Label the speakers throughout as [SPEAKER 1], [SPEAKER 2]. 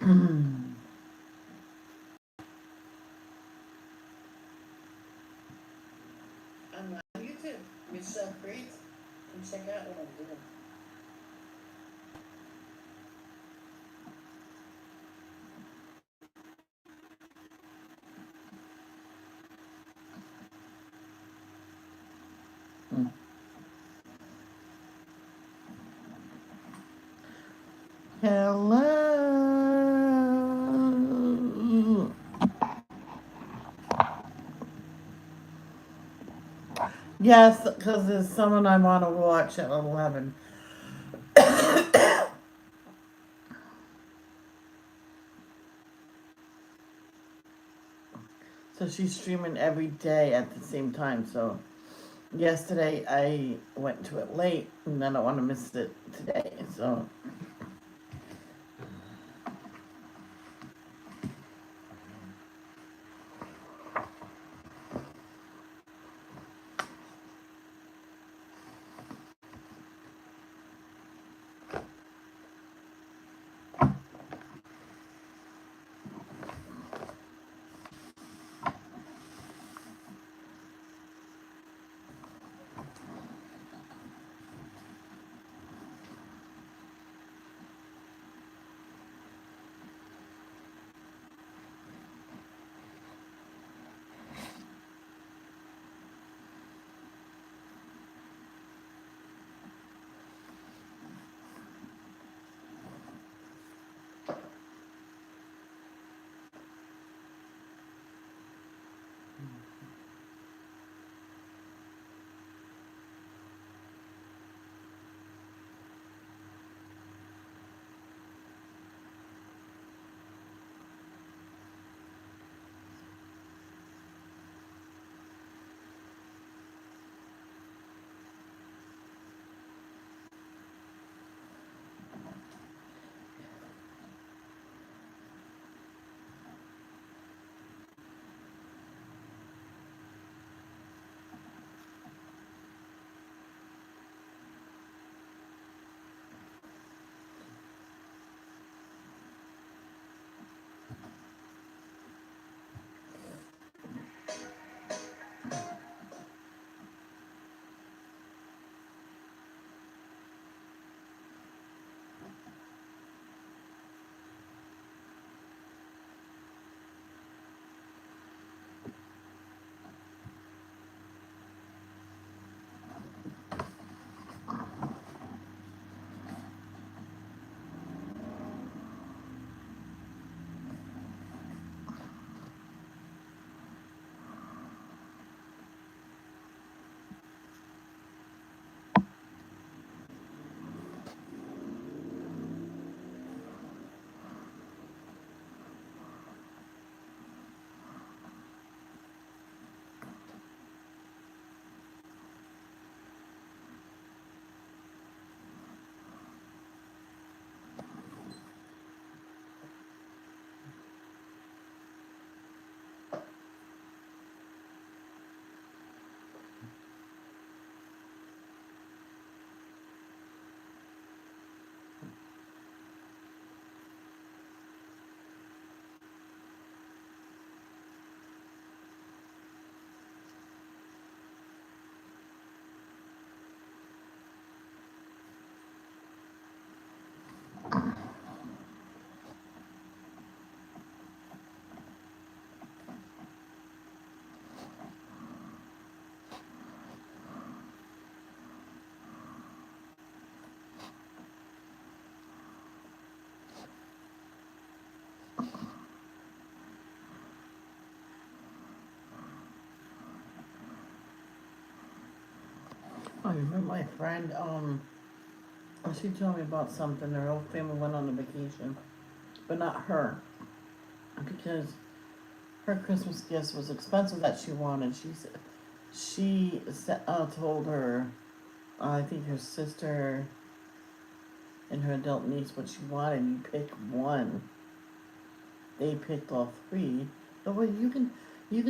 [SPEAKER 1] I'm on YouTube. Michelle Creed. And check out what I'm doing.
[SPEAKER 2] Hello. Yes, because there's someone I want to watch at 11. So she's streaming every day at the same time. So yesterday I went to it late and then I want to miss it today. So I remember my friend, she told me about something. Her whole family went on a vacation, but not her, because her Christmas gift was expensive that she wanted. She told her, I think her sister and her adult niece what she wanted. You pick one. They picked all three. But well, you can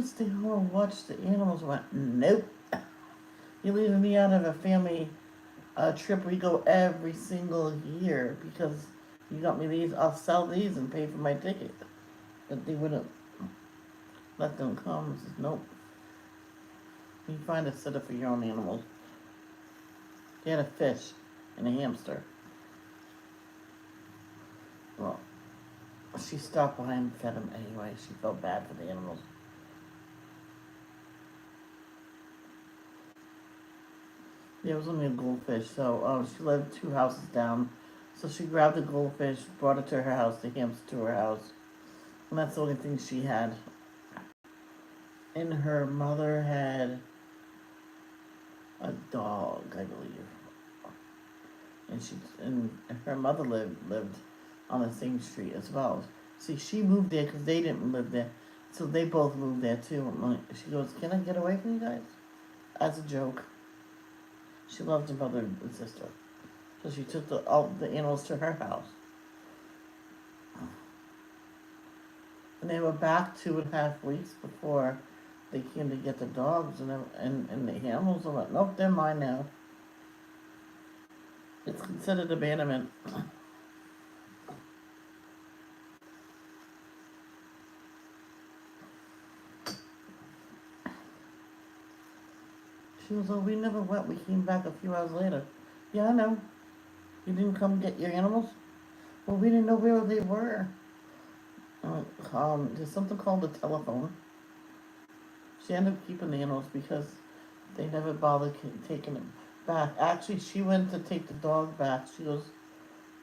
[SPEAKER 2] stay home and watch the animals. Went nope. You're leaving me out of a family trip we go every single year because You got me these, I'll sell these and pay for my ticket. But they wouldn't let them come. I said, nope. You find a sitter for your own animals. They had a fish and a hamster. Well, she stopped by and fed them anyway. She felt bad for the animals. Yeah, it was only a goldfish, so she lived 2 houses down. So she grabbed the goldfish, brought it to her house, the hamster to her house. And that's the only thing she had. And her mother had a dog, I believe. And her mother lived on the same street as well. See, she moved there because they didn't live there. So they both moved there too. She goes, "Can I get away from you guys?" As a joke. She loved her mother and sister. So she took all the animals to her house. And they were back 2.5 weeks before they came to get the dogs and the animals. And went, nope, they're mine now. It's considered abandonment. She was, "Oh, we never went. We came back a few hours later." "Yeah, I know. You didn't come get your animals?" "Well, we didn't know where they were." There's something called a telephone. She ended up keeping the animals because they never bothered taking them back. Actually, she went to take the dog back. She goes,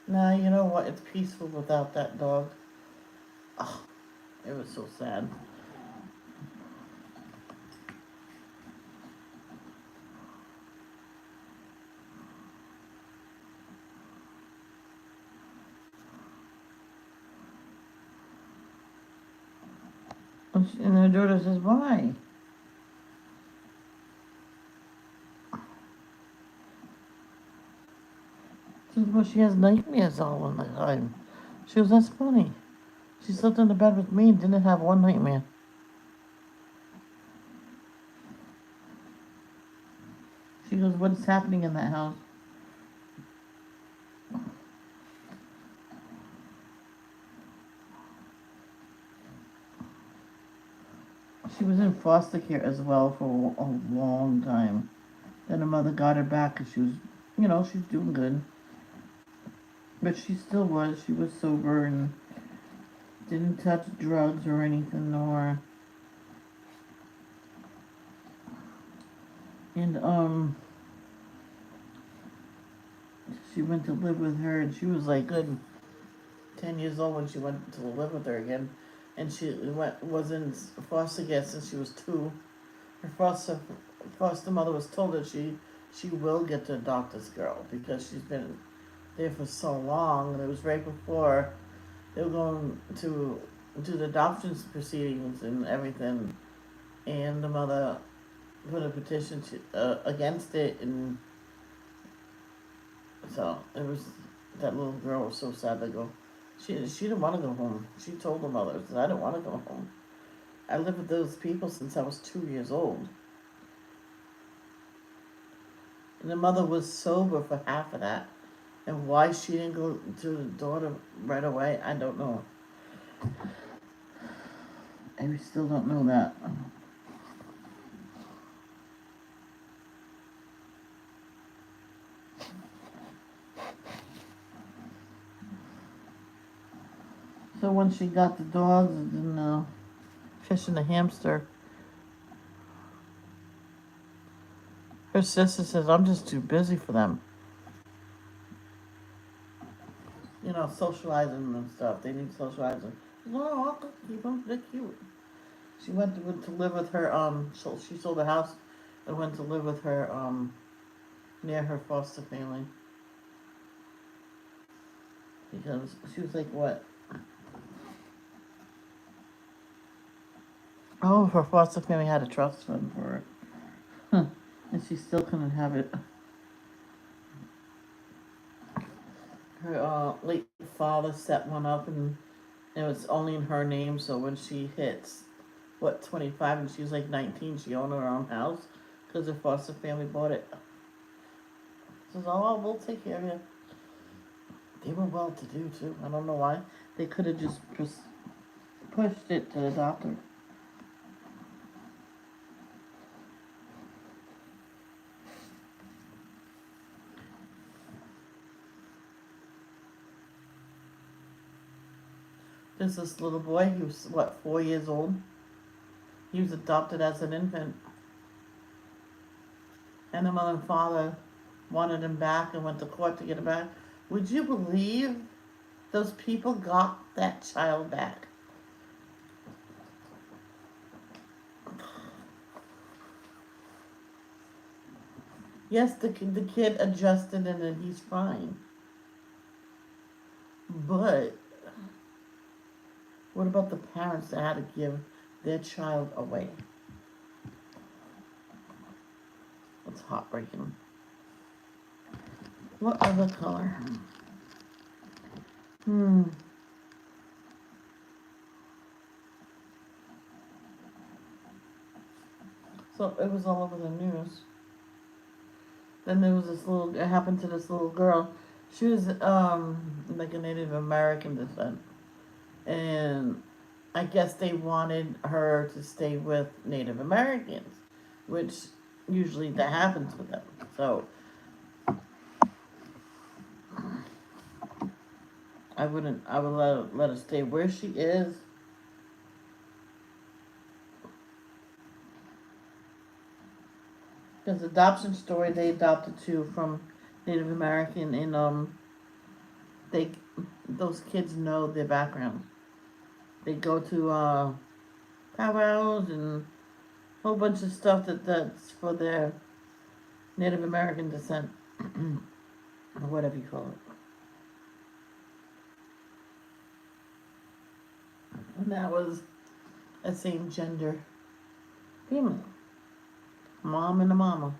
[SPEAKER 2] "Nah, you know what? It's peaceful without that dog." Oh, it was so sad. And her daughter says, "Why?" She says, "Well, she has nightmares all the time." She goes, "That's funny. She slept in the bed with me and didn't have one nightmare." She goes, "What's happening in that house?" She was in foster care as well for a long time. Then her mother got her back because she's doing good. But she still was. She was sober and didn't touch drugs or anything, and she went to live with her, and she was like good 10 years old when she went to live with her again. And she was in foster care since she was 2. Her foster mother was told that she will get to adopt this girl because she's been there for so long, and it was right before they were going to do the adoption proceedings and everything. And the mother put a petition against it, and so it was, that little girl was so sad to go. She didn't want to go home. She told the mother, "I don't want to go home. I lived with those people since I was 2 years old." And the mother was sober for half of that. And why she didn't go to the daughter right away, I don't know. I still don't know that. So when she got the dogs and the fish and the hamster, her sister says, "I'm just too busy for them. Socializing and stuff. They need socializing." "No, I'll keep them. They're cute." She went to live with her, so she sold the house and went to live with her, near her foster family. Because she was like, what? Oh, her foster family had a trust fund for it. And she still couldn't have it. Her late father set one up, and it was only in her name, so when she hits, 25, and she was like 19, she owned her own house, because her foster family bought it. Says, "Oh, we'll take care of you." They were well to do too. I don't know why. They could have just pushed it to the doctor. There's this little boy, he was, what, 4 years old? He was adopted as an infant. And the mother and father wanted him back and went to court to get him back. Would you believe those people got that child back? Yes, the kid adjusted and then he's fine. But what about the parents that had to give their child away? It's heartbreaking. What other color? So it was all over the news. Then there was it happened to this little girl. She was like a Native American descent. And I guess they wanted her to stay with Native Americans, which usually that happens with them. So I would let her stay where she is. Because adoption story, they adopted two from Native American, and those kids know their background. They go to powwows and a whole bunch of stuff that's for their Native American descent, or whatever you call it. And that was a same gender family, mom and a mama.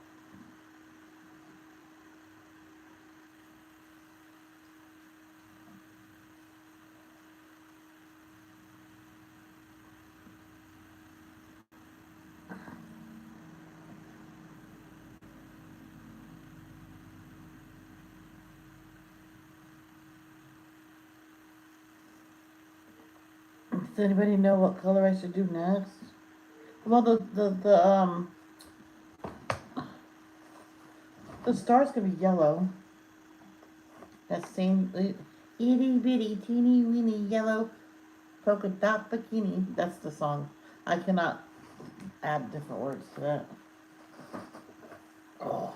[SPEAKER 2] Does anybody know what color I should do next? Well, the stars could be yellow. That same itty bitty teeny weeny yellow polka dot bikini. That's the song. I cannot add different words to that. Oh.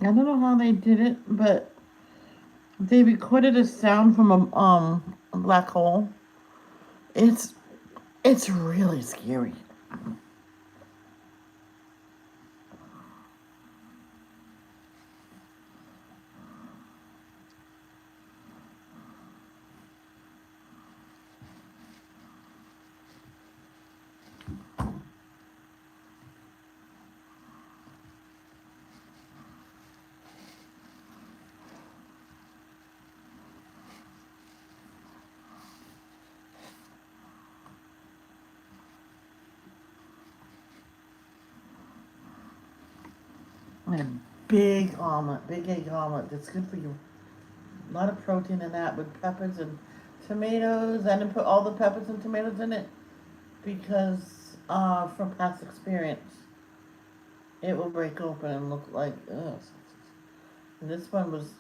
[SPEAKER 2] I don't know how they did it, but they recorded a sound from a black hole. It's really scary. And a big omelet, big egg omelet. That's good for you. A lot of protein in that with peppers and tomatoes. I didn't put all the peppers and tomatoes in it because from past experience, it will break open and look like ugh. And this one was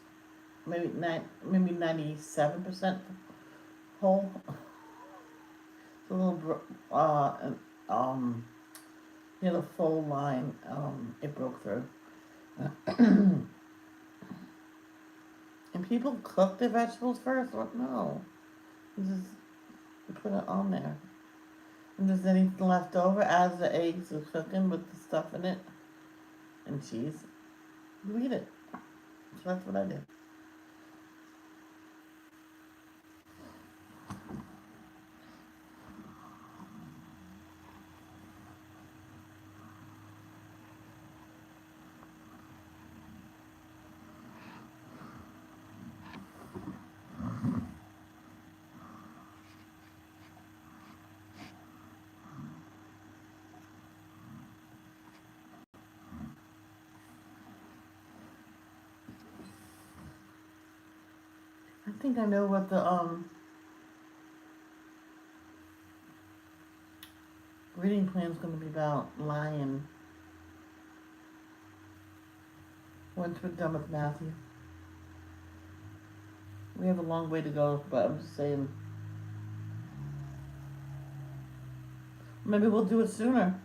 [SPEAKER 2] maybe 97% whole. It's a little the full line it broke through. And people cook their vegetables first? What? No. You just put it on there. And there's anything left over as the eggs are cooking with the stuff in it and cheese, you eat it. So that's what I did. think I know what the reading plan's gonna be about. Lion. Once we're done with Matthew. We have a long way to go, but I'm just saying. Maybe we'll do it sooner.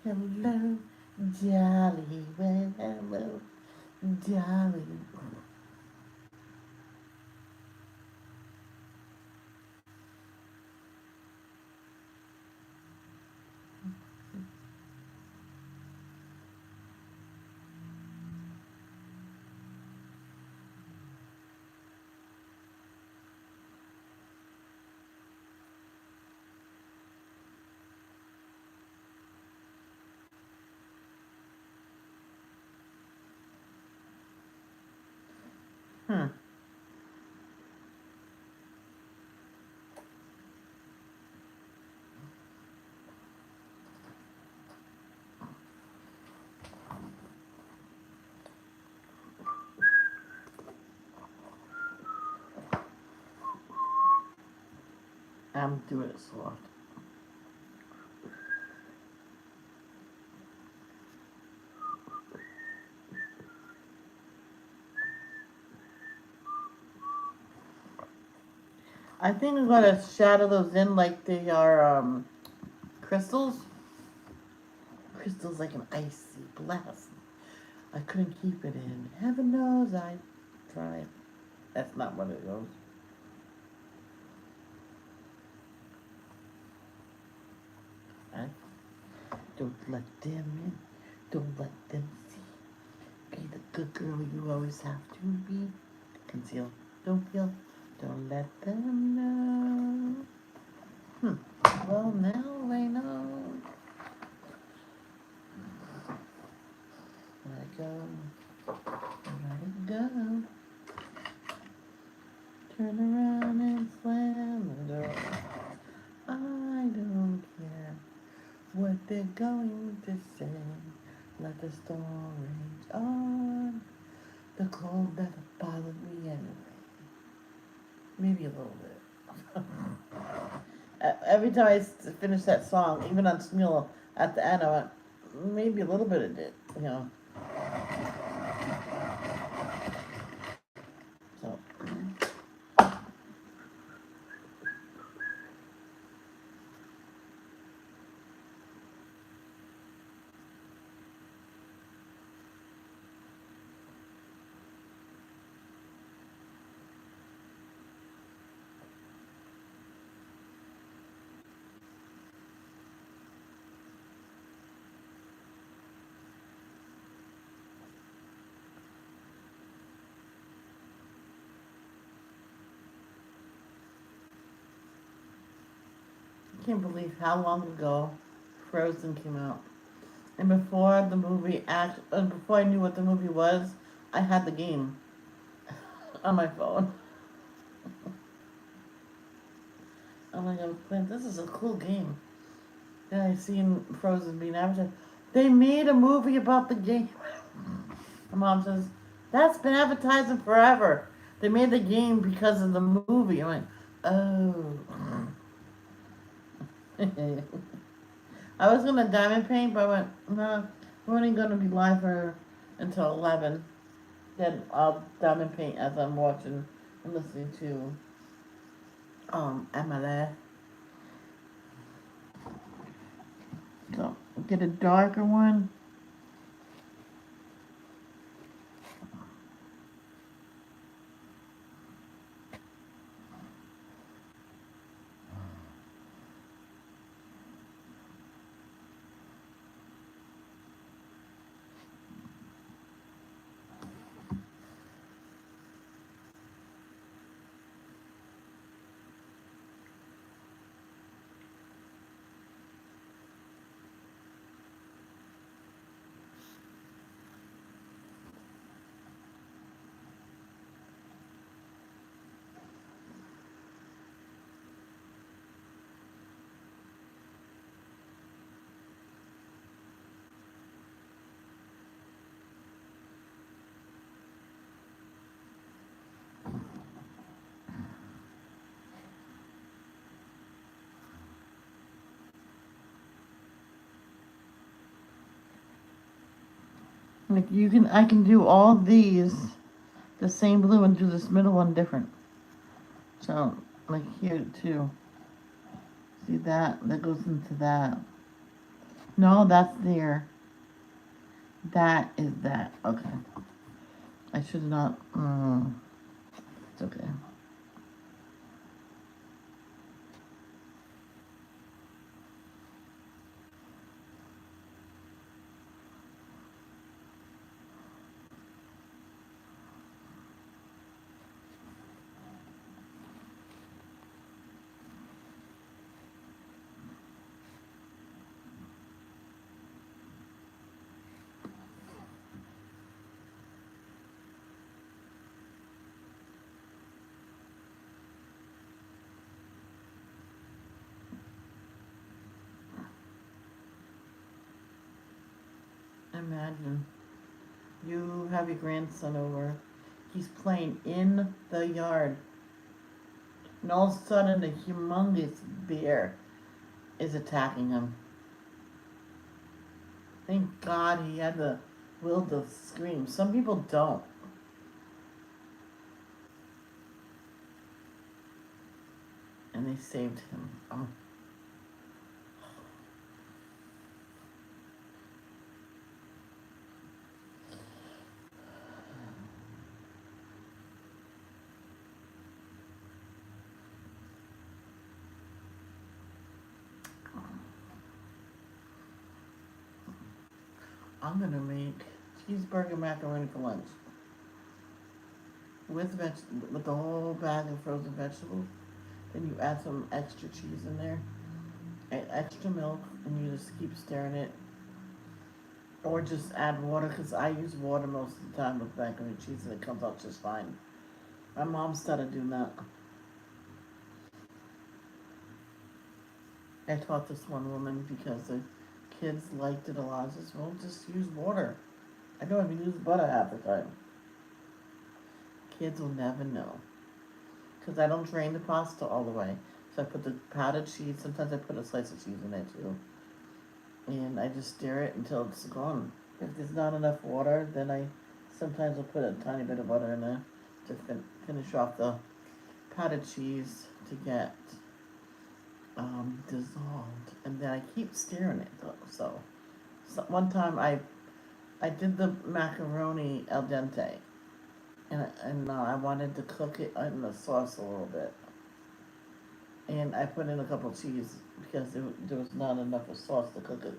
[SPEAKER 2] Hello, Jolly. Well, hello, Jolly. Hmm. I'm doing it soft. I think I'm gonna shadow those in like they are crystals. Crystals like an icy blast. I couldn't keep it in. Heaven knows I tried. That's not what it goes. I don't let them in. Don't let them see. Be the good girl you always have to be. Conceal. Don't feel. Don't let them know. Well, now they know. Let it go. Let it go. Turn around and slam the door. I don't care what they're going to say. Let the storm rage on. The cold never bothered me anyway. Maybe a little bit. Every time I finish that song, even on Smule, at the end, I went, maybe a little bit it did, you know. So. I can't believe how long ago Frozen came out. And before the movie before I knew what the movie was, I had the game on my phone. I'm like, I was playing. This is a cool game. Then I seen Frozen being advertised. They made a movie about the game. My mom says that's been advertising forever. They made the game because of the movie. I went, oh. I was gonna diamond paint, but I went, no, we're only gonna be live for until 11. Then I'll diamond paint as I'm watching and listening to Emily. So get a darker one. Like I can do all these the same blue and do this middle one different. So, like here too. See that? That goes into that. No, that's there. That is that. Okay. I should not. It's okay. Imagine you have your grandson over. He's playing in the yard. And all of a sudden, a humongous bear is attacking him. Thank God he had the will to scream. Some people don't. And they saved him. Oh. I'm gonna make cheeseburger macaroni for lunch with with the whole bag of frozen vegetables. Then you add some extra cheese in there, and extra milk, and you just keep stirring it. Or just add water, because I use water most of the time with macaroni and cheese, and it comes out just fine. My mom started doing that. I taught this one woman because the kids liked it a lot. I said, well, just use water. I don't even use butter half the time. Kids will never know. Because I don't drain the pasta all the way. So I put the powdered cheese, sometimes I put a slice of cheese in there too. And I just stir it until it's gone. If there's not enough water, then I sometimes will put a tiny bit of butter in there to finish off the powdered cheese to get dissolved. And then I keep stirring it though. So one time I did the macaroni al dente, and I wanted to cook it in the sauce a little bit, and I put in a couple of cheese because there was not enough of sauce to cook it,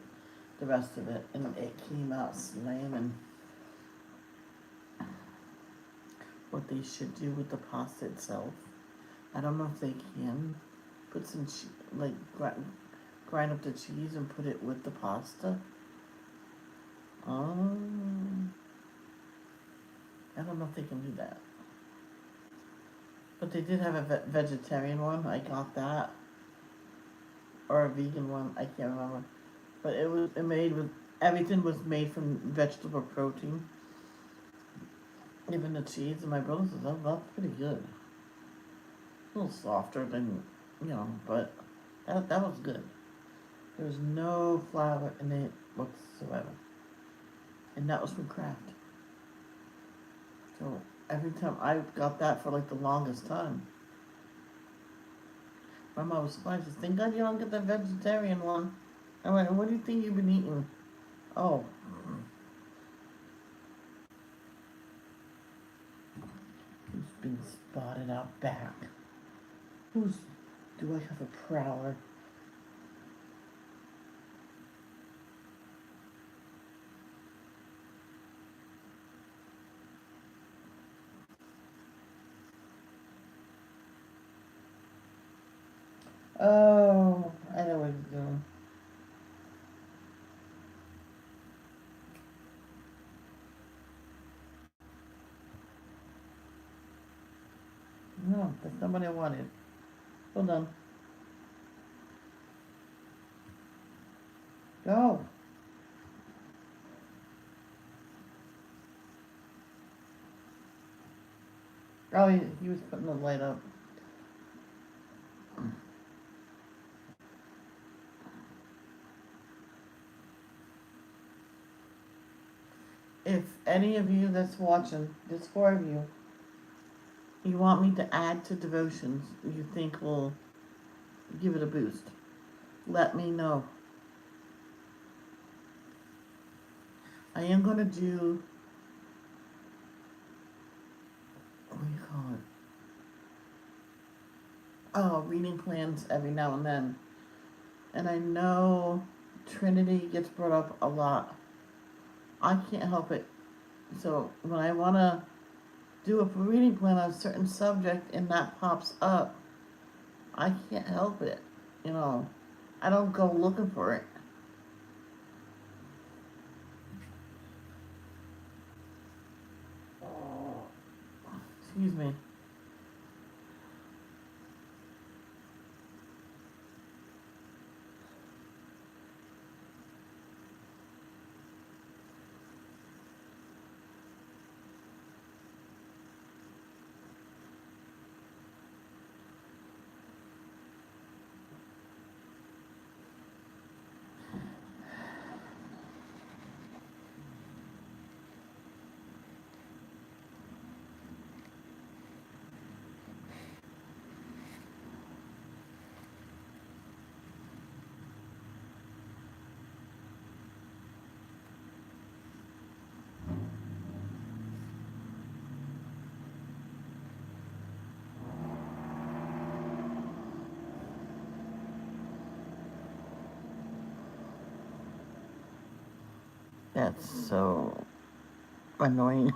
[SPEAKER 2] the rest of it, and it came out slamming. What they should do with the pasta itself, I don't know if they can put some like grind up the cheese and put it with the pasta. I don't know if they can do that. But they did have a vegetarian one. I got that. Or a vegan one. I can't remember. But everything was made from vegetable protein. Even the cheese. And my brother says, oh, that's pretty good. A little softer than, but that was good. There was no flour in it whatsoever. And that was from Kraft. So every time I got that for like the longest time. My mom was surprised. She said, thank God you don't get the vegetarian one. I went, what do you think you've been eating? Oh. Who's been spotted out back? Do I have a prowler? Oh, I know what he's doing. No, that's not what I wanted. Hold on. Go. Oh, he was putting the light up. If any of you that's watching, there's 4 of you, you want me to add to devotions you think will give it a boost, let me know. I am going to do, what do you call it? Oh, reading plans every now and then. And I know Trinity gets brought up a lot. I can't help it. So when I want to do a reading plan on a certain subject and that pops up, I can't help it. You know, I don't go looking for it. Excuse me. That's so annoying.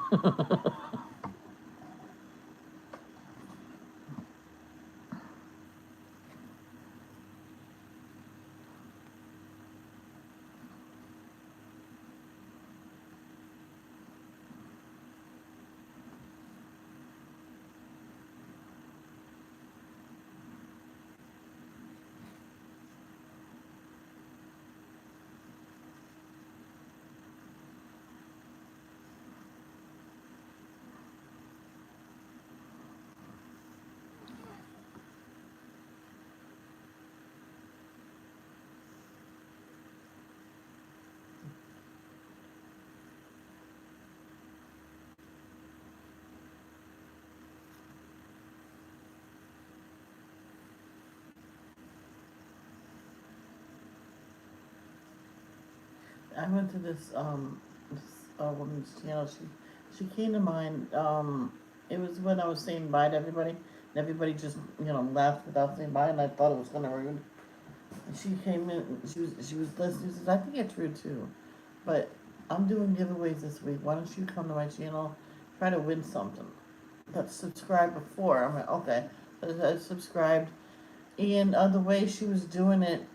[SPEAKER 2] I went to this woman's channel. She came to mind. It was when I was saying bye to everybody, and everybody just left without saying bye, and I thought it was kind of rude. And she came in. She was listening. She says, "I think it's rude too, but I'm doing giveaways this week. Why don't you come to my channel, try to win something?" That's subscribed before. I'm like, okay. I subscribed, and the way she was doing it,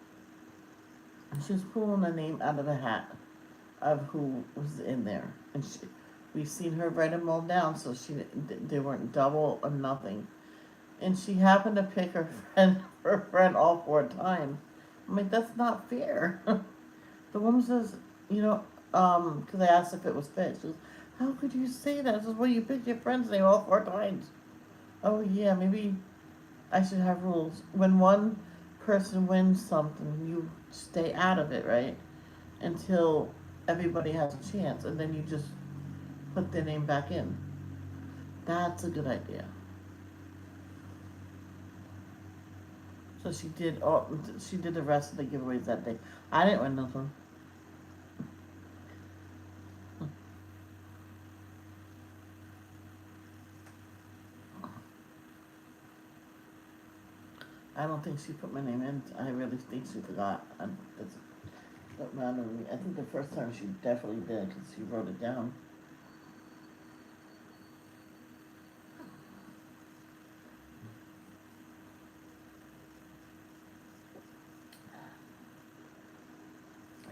[SPEAKER 2] she was pulling a name out of the hat of who was in there, and we've seen her write them all down, so they weren't double or nothing. And she happened to pick her friend all 4 times. I'm like, that's not fair. The woman says, because I asked if it was fit. She goes, "How could you say that?" I says, "Well, you picked your friend's name all 4 times." Oh yeah, maybe I should have rules. When one person wins something, you stay out of it, right? Until everybody has a chance, and then you just put their name back in. That's a good idea. So she did the rest of the giveaways that day. I didn't win nothing. I don't think she put my name in. I really think she forgot. Don't matter to me. I think the first time she definitely did because she wrote it down.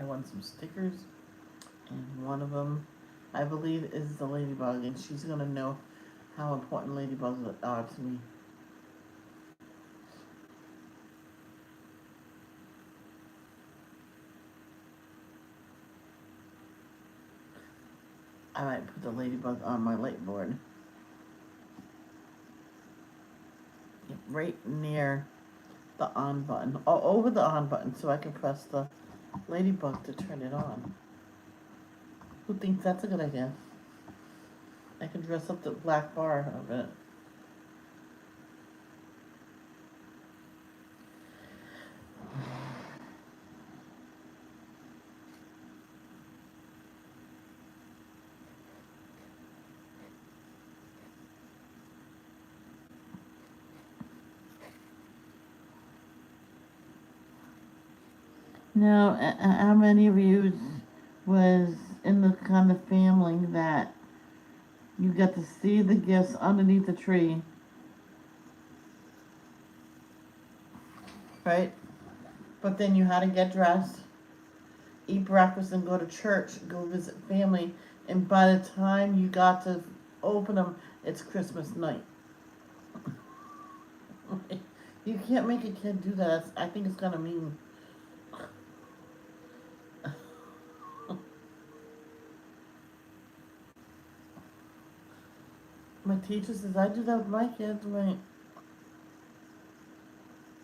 [SPEAKER 2] I won some stickers, and one of them, I believe, is the ladybug, and she's gonna know how important ladybugs are to me. I might put the ladybug on my light board. Right near the on button. Oh, over the on button so I can press the ladybug to turn it on. Who thinks that's a good idea? I can dress up the black bar of it. Now, how many of you was in the kind of family that you got to see the gifts underneath the tree, right? But then you had to get dressed, eat breakfast, and go to church, go visit family, and by the time you got to open them, it's Christmas night. You can't make a kid do that. I think it's kind of mean. My teacher says I do that with my kids. I'm like,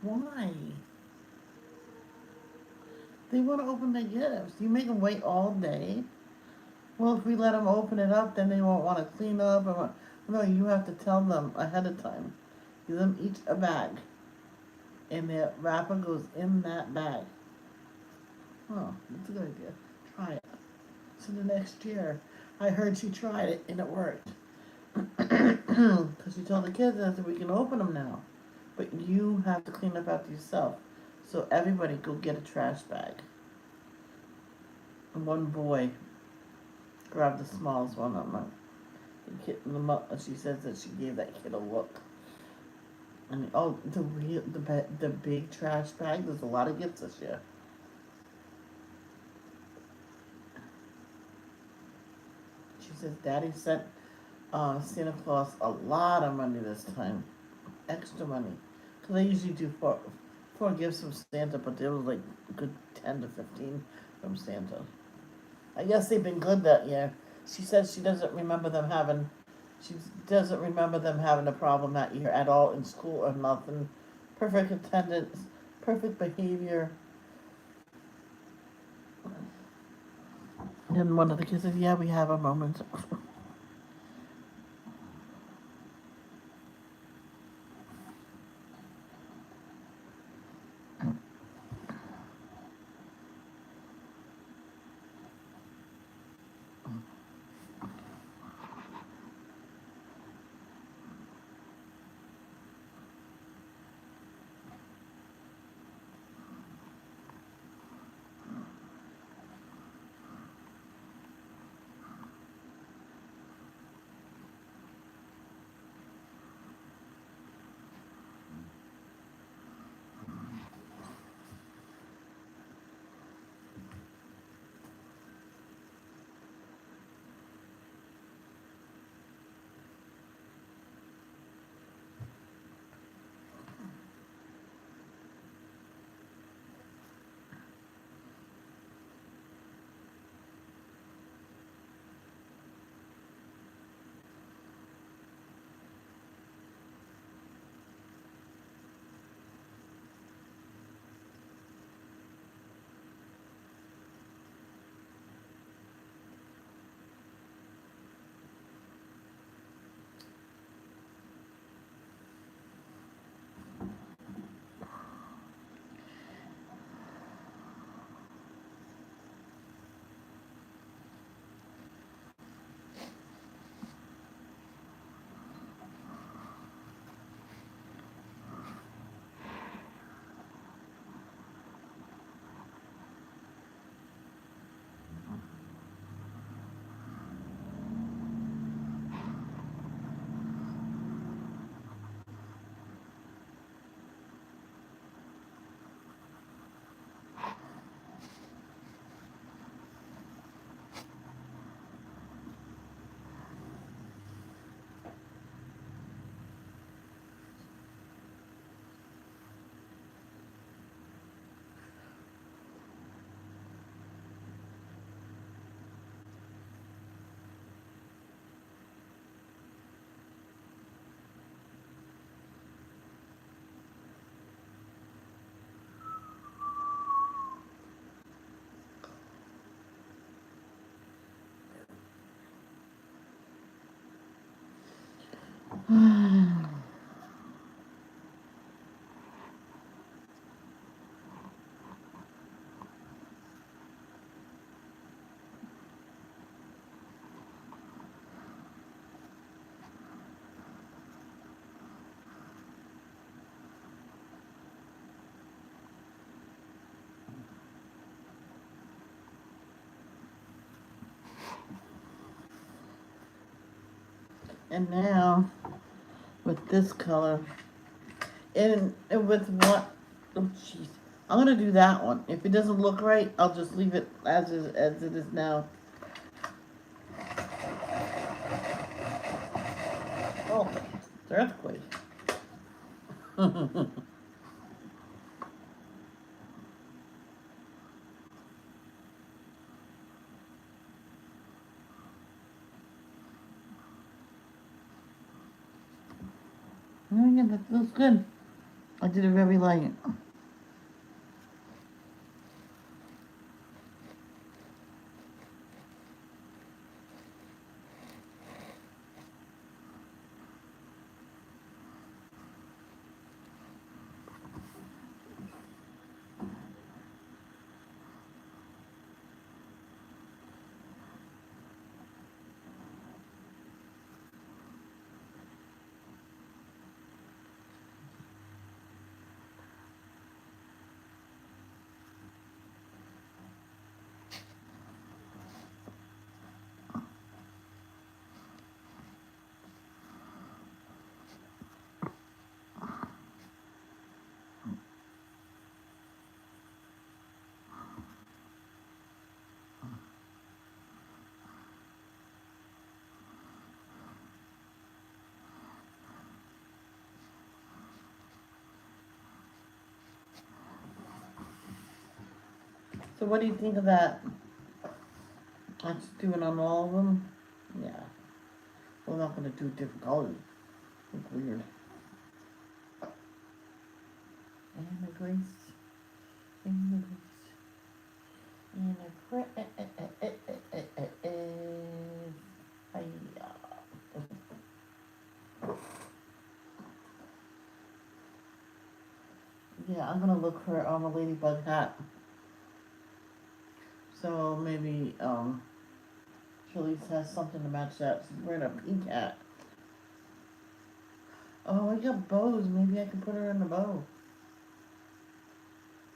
[SPEAKER 2] why? They want to open their gifts. You make them wait all day. Well, if we let them open it up, then they won't want to clean up. No, you have to tell them ahead of time. Give them each a bag, and their wrapper goes in that bag. Oh, that's a good idea. Try it. So the next year, I heard she tried it and it worked. Because she told the kids that we can open them now, but you have to clean up after yourself. So everybody go get a trash bag. And one boy grabbed the smallest one of them. She says that she gave that kid a look. And the big trash bag. There's a lot of gifts this year. She says Daddy sent Santa Claus a lot of money this time, extra money, because they usually do four gifts from Santa, but there was like a good 10 to 15 from Santa. I guess they've been good that year. She says she doesn't remember them having a problem that year at all in school or nothing. Perfect attendance, perfect behavior. And one of the kids said, "Yeah, we have our moments." And now, with this color, and with what, oh jeez, I'm gonna do that one. If it doesn't look right, I'll just leave it as it is now. Oh, it's an earthquake. Oh yeah, that feels good. I did it very light. So what do you think of that? Let's do it on all of them. Yeah. We're not gonna do different colors. Look weird. And a grace. And a grace. And a yeah, I'm gonna look for a ladybug hat. So maybe Shalice has something to match that. She's wearing a pink hat. Oh, I got bows. Maybe I can put her in a bow.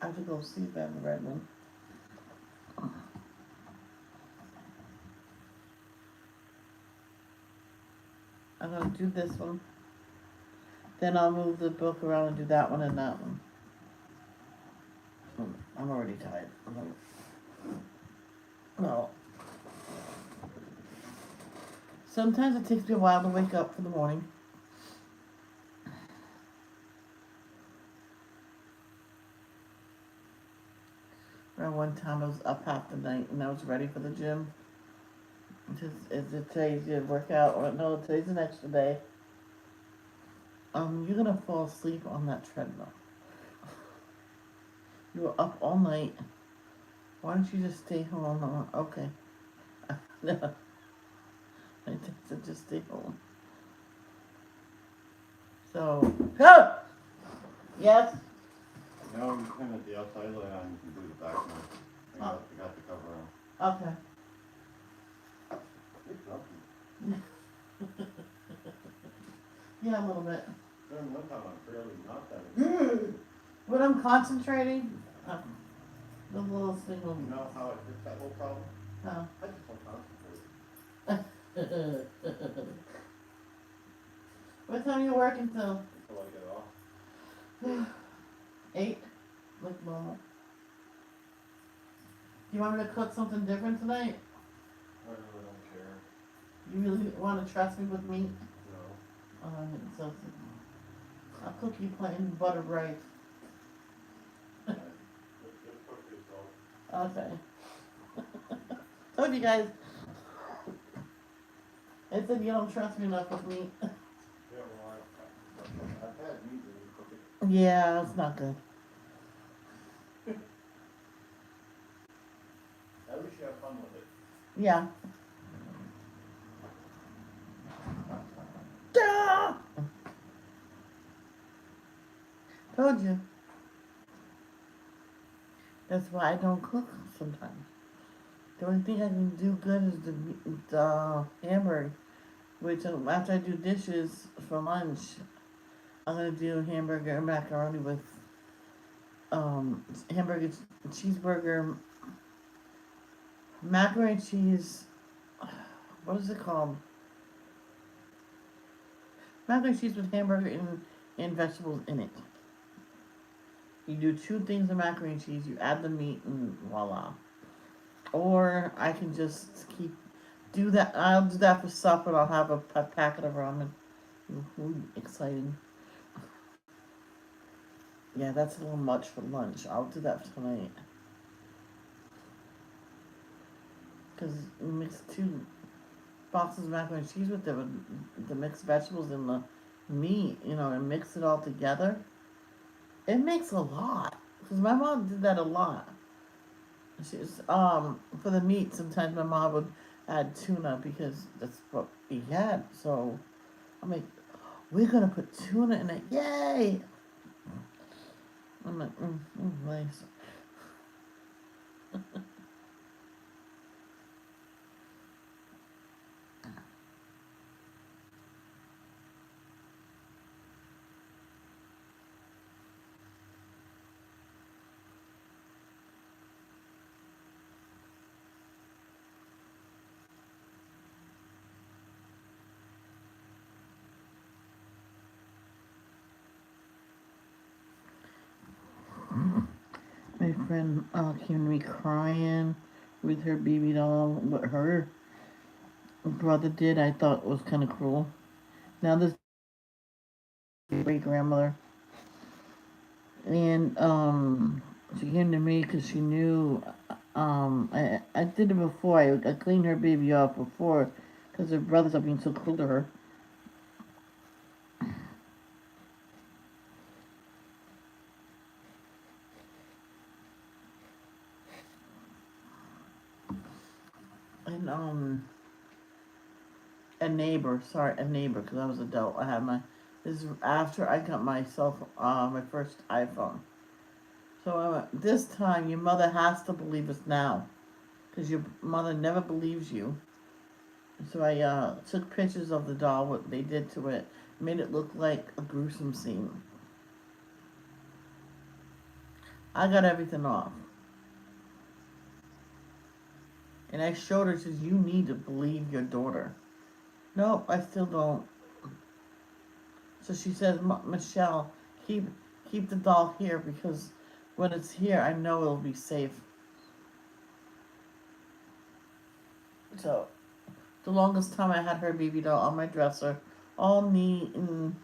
[SPEAKER 2] I have to go see if I have a red one. I'm gonna do this one. Then I'll move the book around and do that one and that one. I'm already tired. No. Sometimes it takes me a while to wake up for the morning. Around one time I was up half the night and I was ready for the gym. Just is it today's your workout or no, today's an extra day. You're gonna fall asleep on that treadmill. You were up all night. Why don't you just stay home? Okay. No. I said just stay home. So, go! Yes?
[SPEAKER 3] No, you can at the outside light on, you can do the back one. I got the cover on.
[SPEAKER 2] Okay.
[SPEAKER 3] You're grumpy.
[SPEAKER 2] Yeah, a little bit.
[SPEAKER 3] During one time I'm fairly not that.
[SPEAKER 2] When I'm concentrating, the little thing will.
[SPEAKER 3] You know how I fixed that whole problem?
[SPEAKER 2] Oh.
[SPEAKER 3] I just don't concentrate.
[SPEAKER 2] What time are you working till?
[SPEAKER 3] Until I get off.
[SPEAKER 2] 8? Like normal. Do you want me to cook something different tonight?
[SPEAKER 3] I really don't care.
[SPEAKER 2] You really want to trust me with meat?
[SPEAKER 3] No.
[SPEAKER 2] So I'll cook you plain buttered rice.
[SPEAKER 3] Just cook yourself.
[SPEAKER 2] Okay. Told you guys. I said you don't trust me enough with meat.
[SPEAKER 3] Yeah, well, I've had meat when you cook it.
[SPEAKER 2] Yeah, it's not good.
[SPEAKER 3] At least you have fun with it.
[SPEAKER 2] Yeah. Ah! Told you. That's why I don't cook sometimes. The only thing I can do good is the hamburger. Which after I do dishes for lunch, I'm gonna do hamburger and macaroni with hamburger cheeseburger macaroni and cheese. What is it called? Macaroni and cheese with hamburger and vegetables in it. You do two things of macaroni and cheese. You add the meat and voila. Or I can just do that. I'll do that for supper. I'll have a packet of ramen. Ooh, exciting. Yeah, that's a little much for lunch. I'll do that for tonight. Because you mix two boxes of macaroni and cheese with the mixed vegetables and the meat, and mix it all together. It makes a lot. Because my mom did that a lot. She's for the meat. Sometimes my mom would add tuna because that's what we had. So I'm like, we're gonna put tuna in it. Yay! I'm like, nice. My friend came to me crying with her baby doll. What her brother did, I thought was kind of cruel. Now this great grandmother, and she came to me because she knew. I did it before. I cleaned her baby off before because her brothers are being so cruel to her. And a neighbor, because I was adult. I had this is after I got myself my first iPhone. So this time your mother has to believe us now, because your mother never believes you. So I took pictures of the doll, what they did to it, made it look like a gruesome scene. I got everything off. And I showed her, says, you need to believe your daughter. No, I still don't. So she says, Michelle, keep the doll here because when it's here, I know it'll be safe. So the longest time I had her baby doll on my dresser, all neat and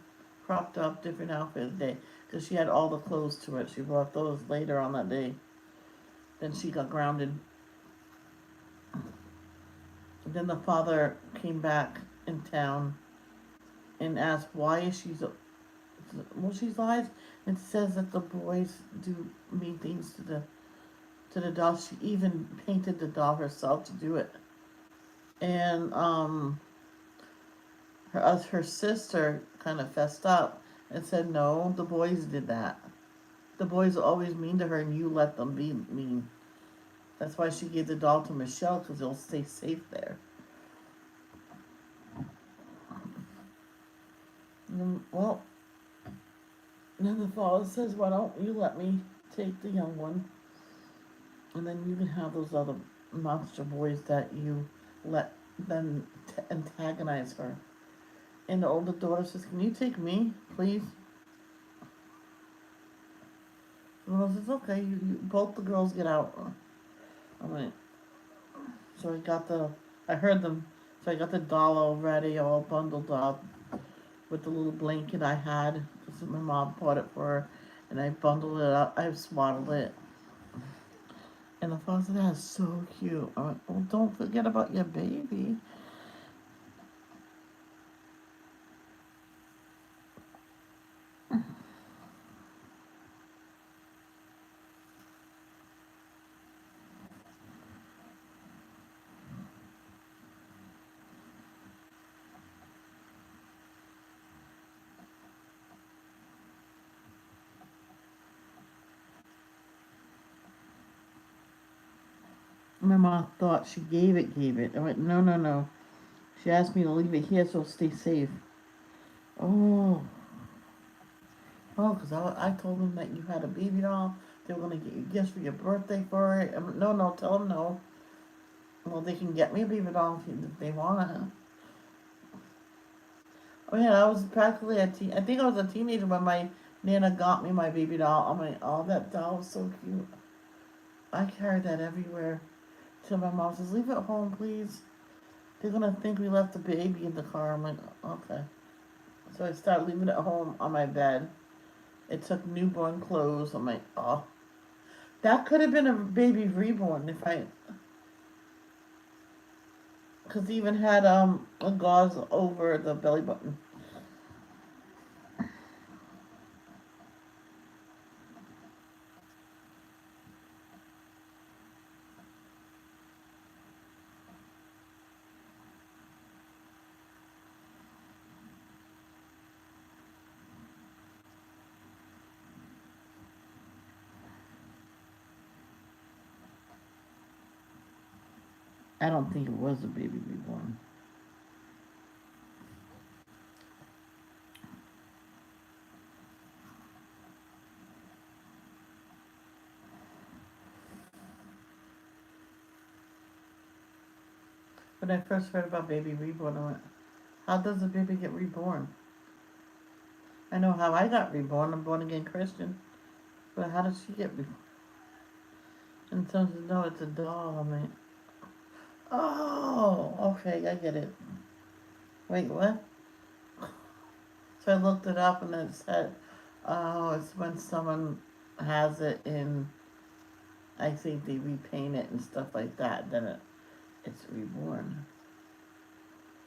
[SPEAKER 2] propped up, different outfit day, because she had all the clothes to it. She brought those later on that day. Then she got grounded. Then the father came back in town and asked, why is she so... Well, she lies and says that the boys do mean things to the doll. She even painted the doll herself to do it. And her sister kind of fessed up and said, no, the boys did that. The boys are always mean to her and you let them be mean. That's why she gave the doll to Michelle, because it'll stay safe there. Well, then the father says, why don't you let me take the young one, and then you can have those other monster boys that you let them antagonize her. And the older daughter says, can you take me, please? The mother says, okay, you both the girls get out. I'm like, so I heard them, so I got the doll all ready, all bundled up with the little blanket I had, because my mom bought it for her, and I bundled it up, I swaddled it. And the father said, that's so cute. I'm like, well, don't forget about your baby. My mom thought she gave it. I went, no, no, no. She asked me to leave it here so it'll stay safe. Oh. Oh, because I told them that you had a baby doll. They were going to get you gifts for your birthday for it. No, no, tell them no. Well, they can get me a baby doll if they want to. Oh, yeah, I was practically I think I was a teenager when my Nana got me my baby doll. I'm like, oh, that doll was so cute. I carried that everywhere. Till my mom says, leave it at home, please. They're going to think we left the baby in the car. I'm like, okay. So I started leaving it at home on my bed. It took newborn clothes. I'm like, oh. That could have been a baby reborn if I... Because he even had a gauze over the belly button. I don't think it was a baby reborn. When I first heard about baby reborn, I went, how does a baby get reborn? I know how I got reborn. I'm born again Christian. But how does she get reborn? And someone said, no, it's a doll. I'm like, oh, okay, I get it. Wait, what? So I looked it up and it said, oh, it's when someone has it in, I think they repaint it and stuff like that, then it's reborn.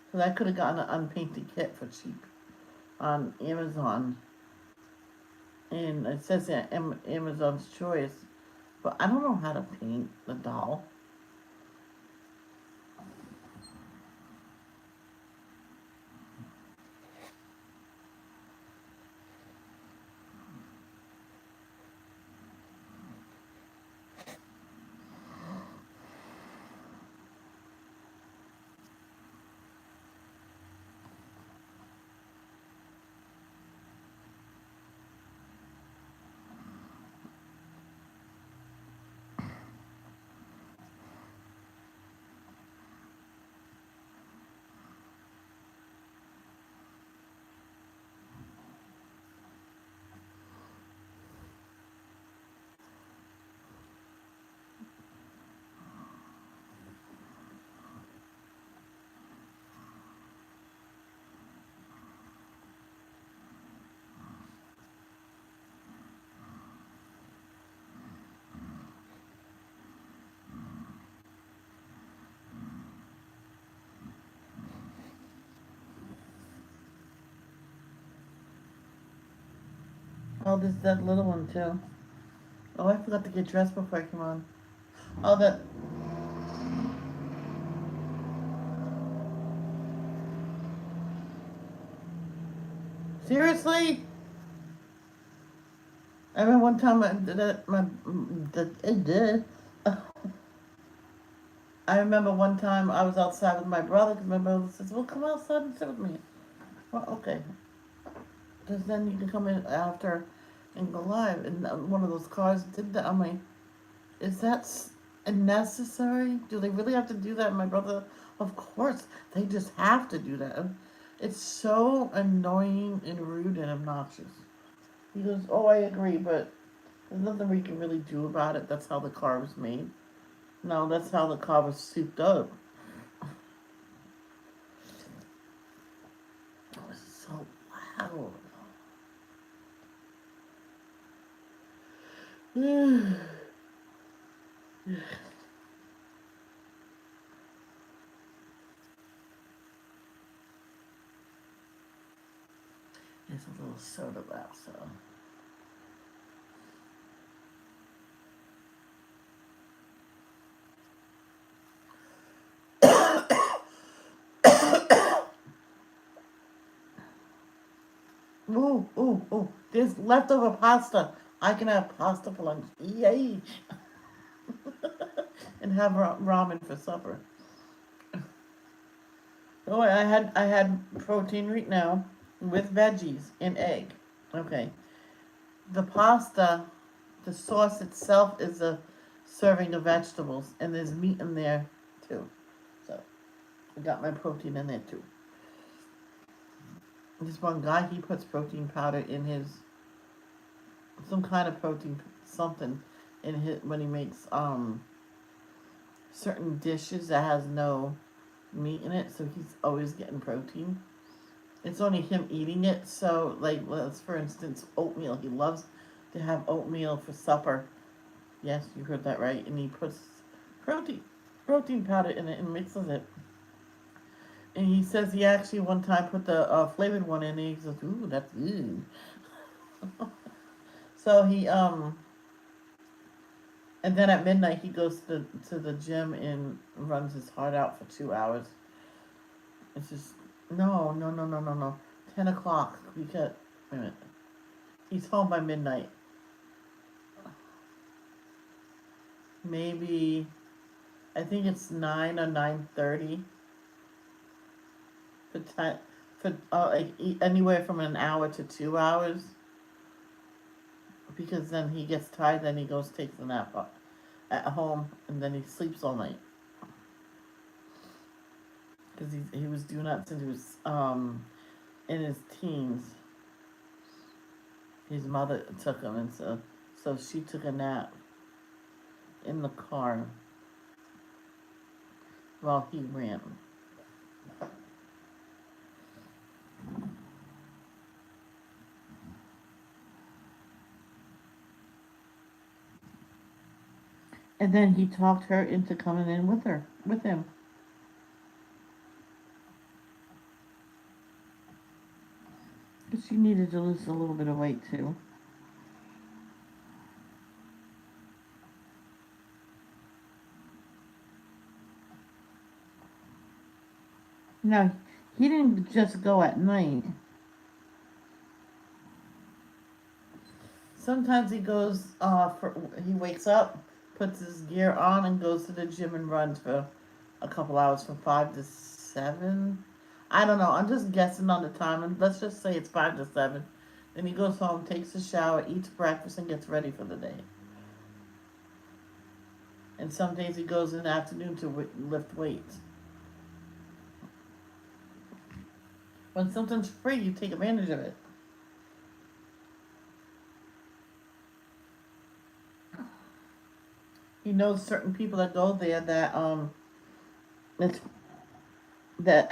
[SPEAKER 2] Because I could have gotten an unpainted kit for cheap on Amazon. And it says that Amazon's Choice. But I don't know how to paint the doll. Oh, there's that little one too. Oh, I forgot to get dressed before I came on. Oh, that. Seriously? I remember one time I remember one time I was outside with my brother because my brother says, well, come outside and sit with me. Well, okay. Because then you can come in after and go live. And one of those cars did that. I'm like, is that necessary? Do they really have to do that? And my brother, of course, they just have to do that. It's so annoying and rude and obnoxious. He goes, oh, I agree, but there's nothing we can really do about it. That's how the car was made. No, that's how the car was souped up. It was so loud. There's a little soda left, so. Ooh, ooh, ooh. There's leftover pasta. I can have pasta for lunch. Yay. and have ramen for supper. Oh, I had protein right now with veggies and egg. Okay. The pasta, the sauce itself is a serving of vegetables, and there's meat in there too. So I got my protein in there too. This one guy, he puts protein powder in his, some kind of protein, something in his, when he makes certain dishes that has no meat in it, so he's always getting protein. It's only him eating it, so like, let's for instance, oatmeal. He loves to have oatmeal for supper. Yes, you heard that right. And he puts protein powder in it and mixes it. And he says he actually one time put the flavored one in, and he says, "Ooh, that's good." So he and then at midnight he goes to the gym and runs his heart out for 2 hours. It's just no. 10 o'clock. Because wait a minute. He's home by midnight. Maybe I think it's 9 or 9:30. For time for anywhere from an hour to 2 hours. Because then he gets tired, then he goes takes a nap at home, and then he sleeps all night. Because he was doing that since he was in his teens. His mother took him, and so she took a nap in the car while he ran. And then he talked her into coming in with him. Because she needed to lose a little bit of weight too. No, he didn't just go at night. Sometimes he goes, he wakes up, puts his gear on, and goes to the gym and runs for a couple hours from 5 to 7. I don't know. I'm just guessing on the time, and let's just say it's 5 to 7. Then he goes home, takes a shower, eats breakfast, and gets ready for the day. And some days he goes in the afternoon to lift weights. When something's free, you take advantage of it. He knows certain people that go there that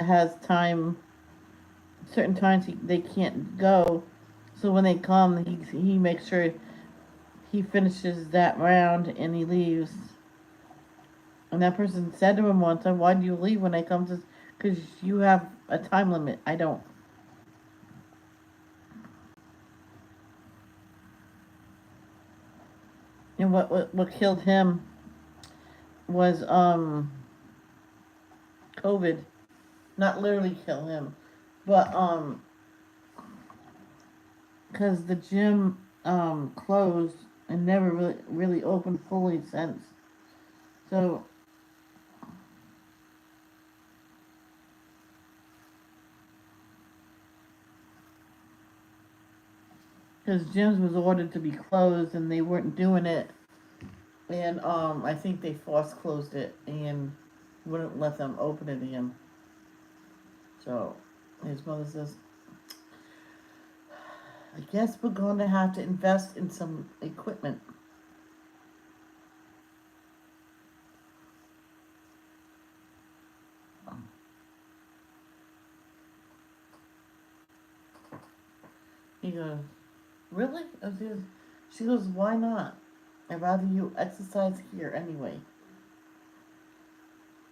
[SPEAKER 2] has time. Certain times they can't go, so when they come, he makes sure he finishes that round and he leaves. And that person said to him once, "Why do you leave when I come to? Because you have a time limit. I don't." And what killed him was COVID. Not literally kill him, but because the gym closed and never really opened fully since. So because gyms was ordered to be closed and they weren't doing it, and I think they force closed it and wouldn't let them open it again. So his mother says, "I guess we're going to have to invest in some equipment." He goes, "Really?" She goes, "Why not? I'd rather you exercise here anyway."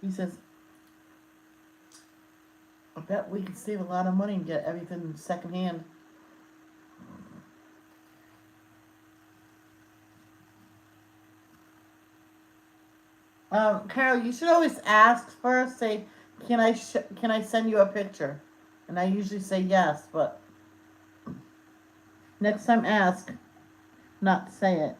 [SPEAKER 2] He says, "I bet we could save a lot of money and get everything secondhand." Carol, you should always ask first. Say, can I send you a picture? And I usually say yes, but next time ask, not say it.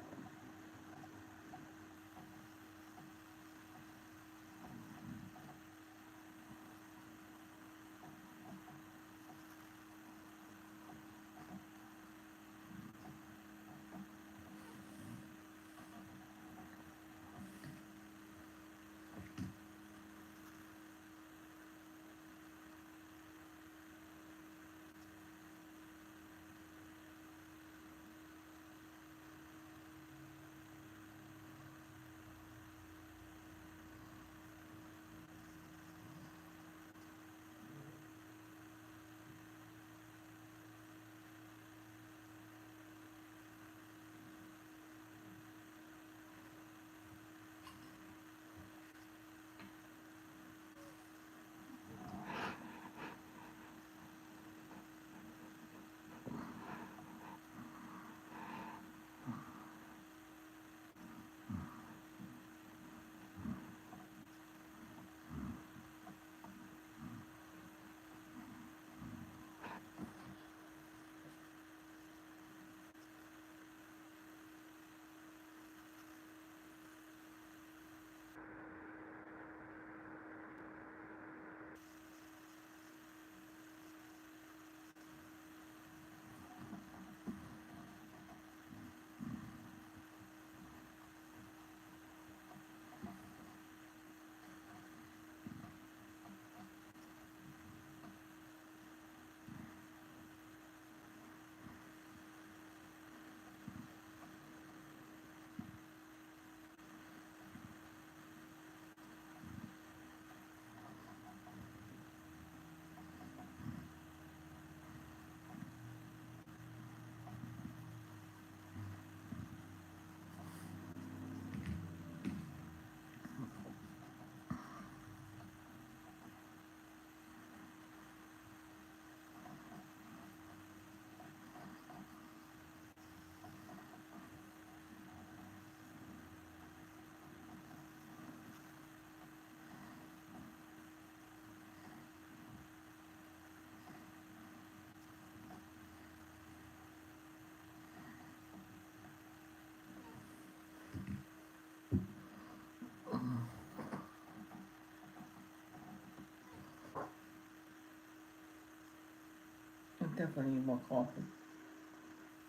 [SPEAKER 2] definitely need more coffee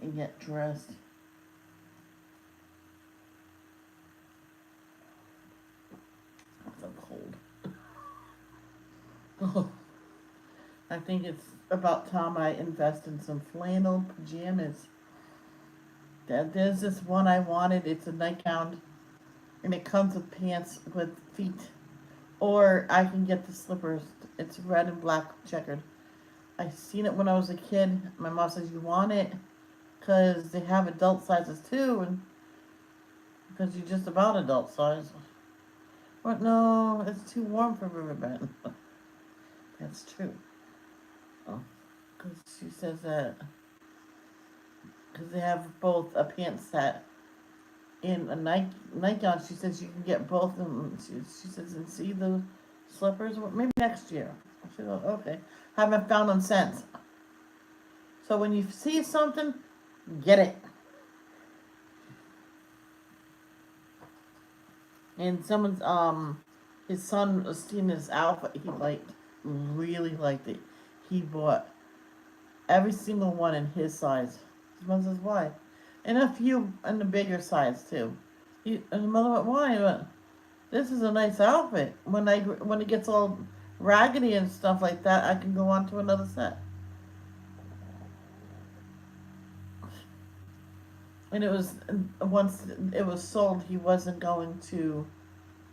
[SPEAKER 2] and get dressed. I'm so cold. Oh, I think it's about time I invest in some flannel pajamas. There's this one I wanted. It's a nightgown, and it comes with pants with feet. Or I can get the slippers. It's red and black checkered. I seen it when I was a kid. My mom says, "You want it? Because they have adult sizes too, and because you're just about adult size." But no, it's too warm for Riverbend. That's true. Oh, because she says that because they have both a pant set and a nightgown. She says you can get both of them. She says, and see the slippers. Well, maybe next year. She goes, okay. Haven't found them since. So when you see something, get it. And someone's his son was seeing his outfit. He really liked it. He bought every single one in his size. His mother says, why? And a few in the bigger size too. And his mother went, why? He went, this is a nice outfit. When it gets all raggedy and stuff like that, I can go on to another set. And it was once it was sold, he wasn't going to.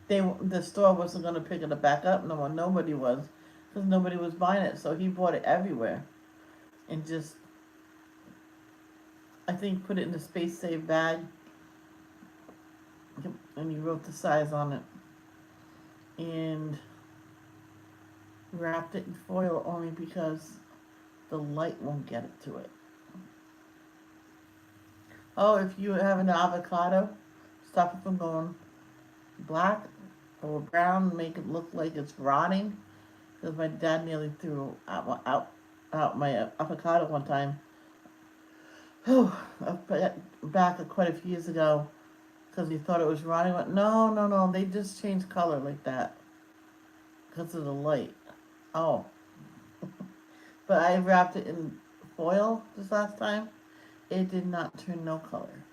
[SPEAKER 2] The store wasn't going to pick it back up. Nobody was, because nobody was buying it. So he bought it everywhere, and just I think put it in a space safe bag, and he wrote the size on it, and wrapped it in foil only because the light won't get it to it. Oh, if you have an avocado, stop it from going black or brown, make it look like it's rotting. Because my dad nearly threw out my avocado one time. Back quite a few years ago, because he thought it was rotting. Went, no, they just change color like that because of the light. Oh, but I wrapped it in foil this last time. It did not turn no color.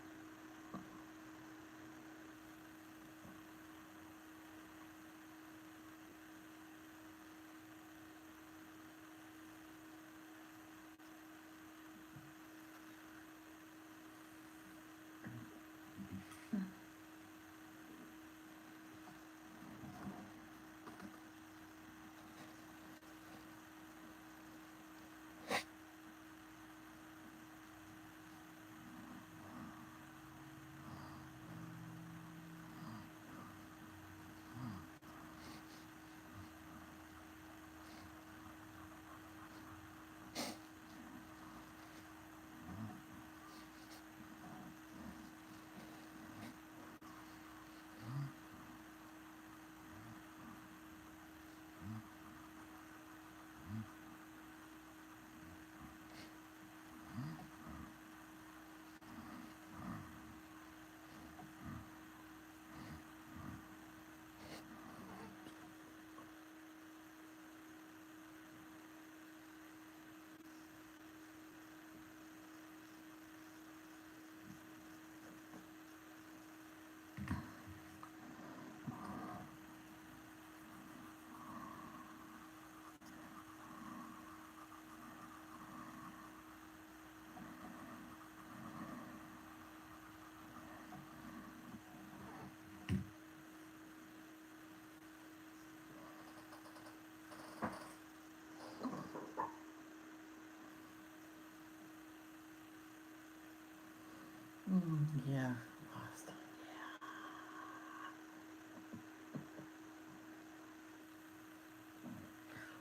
[SPEAKER 2] Yeah, lost.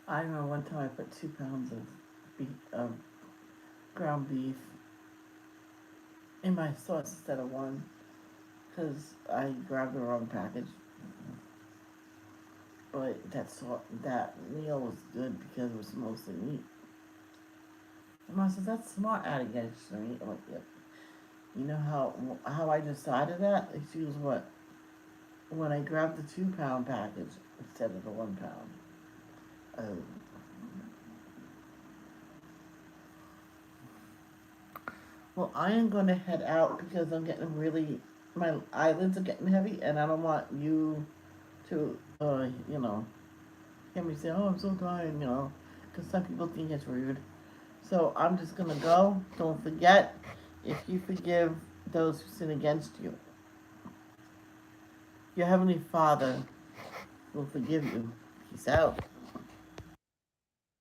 [SPEAKER 2] I remember one time I put 2 pounds of ground beef in my sauce instead of one, because I grabbed the wrong package. But that meal was good because it was mostly meat. And Mom says, that's smart adding extra meat. I'm like, yep. You know how I decided that? She was what? When I grabbed the 2 pound package instead of the 1 pound. Oh. Well, I am going to head out because I'm getting really, my eyelids are getting heavy, and I don't want you to, hear me say, oh, I'm so tired, because some people think it's rude. So I'm just going to go. Don't forget, if you forgive those who sin against you, your Heavenly Father will forgive you. Peace out.